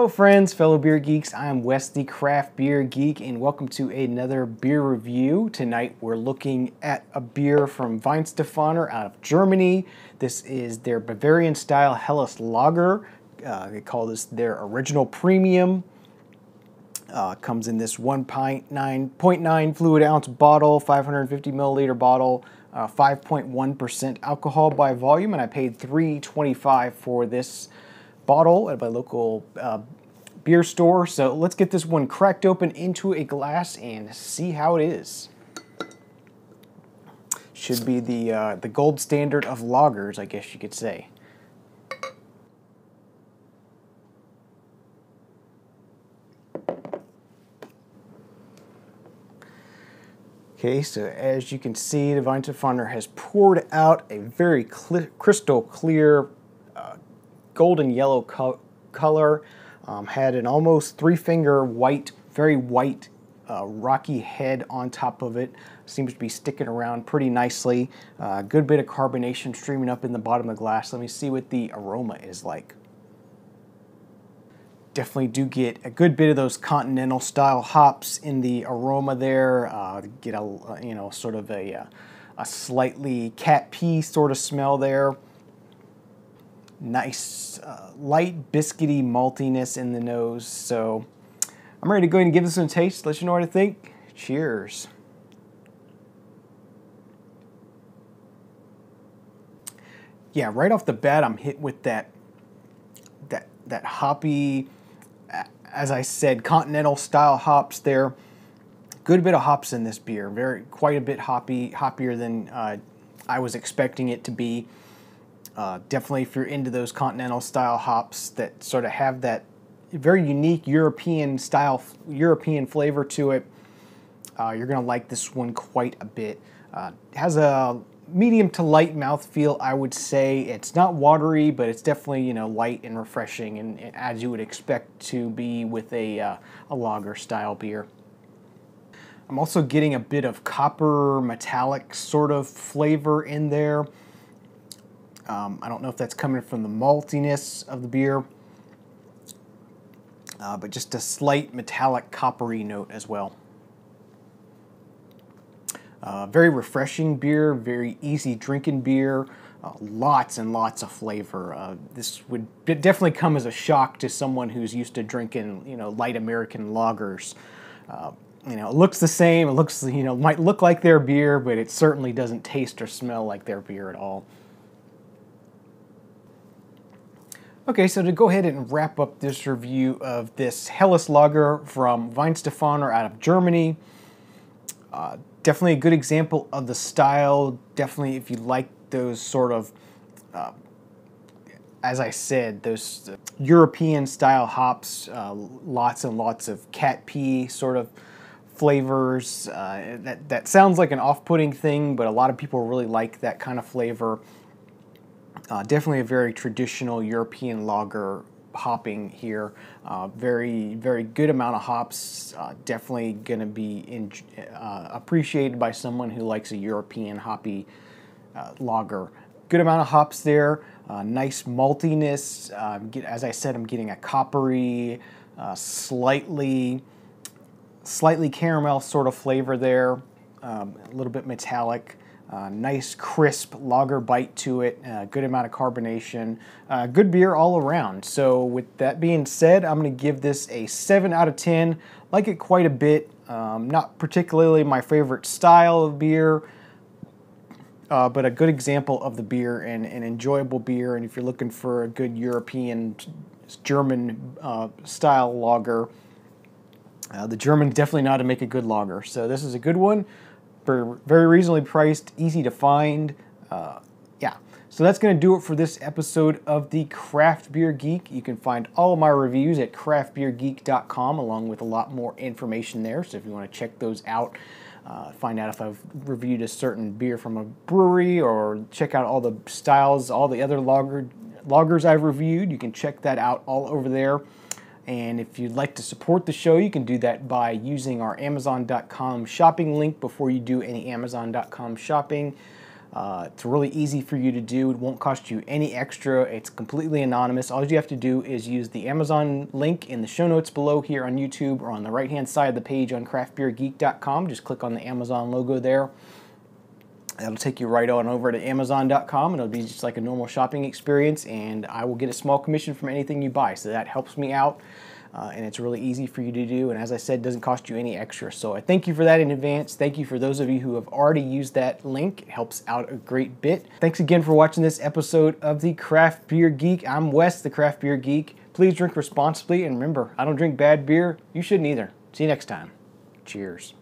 Hello friends, fellow beer geeks. I'm Wes the Craft Beer Geek and welcome to another beer review. Tonight we're looking at a beer from Weihenstephaner out of Germany. This is their Bavarian style Helles Lager. They call this their original premium. Comes in this 1.9 fluid ounce bottle, 550 milliliter bottle, 5.1% alcohol by volume, and I paid $3.25 for this bottle at my local beer store. So let's get this one cracked open into a glass and see how it is. Should be the gold standard of lagers, I guess you could say. Okay, so as you can see, the Weihenstephaner has poured out a very crystal clear golden yellow color. Had an almost three-finger white, very white, rocky head on top of it. Seems to be sticking around pretty nicely. Good bit of carbonation streaming up in the bottom of the glass. Let me see what the aroma is like. Definitely do get a good bit of those continental style hops in the aroma there. Get a sort of a slightly cat pee sort of smell there. Nice light biscuity maltiness in the nose. So I'm ready to go ahead and give this one a taste. Let you know what I think. Cheers. Yeah, right off the bat, I'm hit with that hoppy, as I said, continental style hops there. Good bit of hops in this beer. Quite a bit hoppier than I was expecting it to be. Definitely if you're into those continental style hops that sort of have that very unique European flavor to it, you're going to like this one quite a bit. Has a medium to light mouthfeel, I would say. It's not watery, but it's definitely light and refreshing, and as you would expect to be with a lager style beer. I'm also getting a bit of copper metallic sort of flavor in there. I don't know if that's coming from the maltiness of the beer, but just a slight metallic coppery note as well. Very refreshing beer, very easy drinking beer, lots and lots of flavor. This would definitely come as a shock to someone who's used to drinking, light American lagers. It looks the same. It looks, might look like their beer, but it certainly doesn't taste or smell like their beer at all. Okay, so to go ahead and wrap up this review of this Helles Lager from Weihenstephaner out of Germany, definitely a good example of the style. Definitely if you like those sort of, as I said, those European style hops, lots and lots of cat pee sort of flavors. That sounds like an off-putting thing, but a lot of people really like that kind of flavor. Definitely a very traditional European lager hopping here. Very good amount of hops. Definitely going to be appreciated by someone who likes a European hoppy lager. Good amount of hops there. Nice maltiness. As I said, I'm getting a coppery, slightly caramel sort of flavor there. A little bit metallic. Nice crisp lager bite to it, good amount of carbonation, good beer all around. So with that being said, I'm going to give this a 7 out of 10. Like it quite a bit. Not particularly my favorite style of beer, but a good example of the beer and an enjoyable beer. And if you're looking for a good European, German style lager, the Germans definitely know how to make a good lager. So this is a good one. Very reasonably priced, easy to find. Yeah, so that's going to do it for this episode of the Craft Beer Geek. You can find all of my reviews at craftbeergeek.com, along with a lot more information there. So if you want to check those out, find out if I've reviewed a certain beer from a brewery, or check out all the styles, all the other lagers I've reviewed, you can check that out all over there. And if you'd like to support the show, you can do that by using our Amazon.com shopping link before you do any Amazon.com shopping. It's really easy for you to do. It won't cost you any extra. It's completely anonymous. All you have to do is use the Amazon link in the show notes below here on YouTube, or on the right-hand side of the page on craftbeergeek.com. Just click on the Amazon logo there. That'll take you right on over to Amazon.com, and it'll be just like a normal shopping experience, and I will get a small commission from anything you buy, so that helps me out. And it's really easy for you to do, and as I said, doesn't cost you any extra. So I thank you for that in advance. Thank you for those of you who have already used that link. It helps out a great bit. Thanks again for watching this episode of the Craft Beer Geek. I'm Wes, the Craft Beer Geek. Please drink responsibly, and remember, I don't drink bad beer. You shouldn't either. See you next time. Cheers.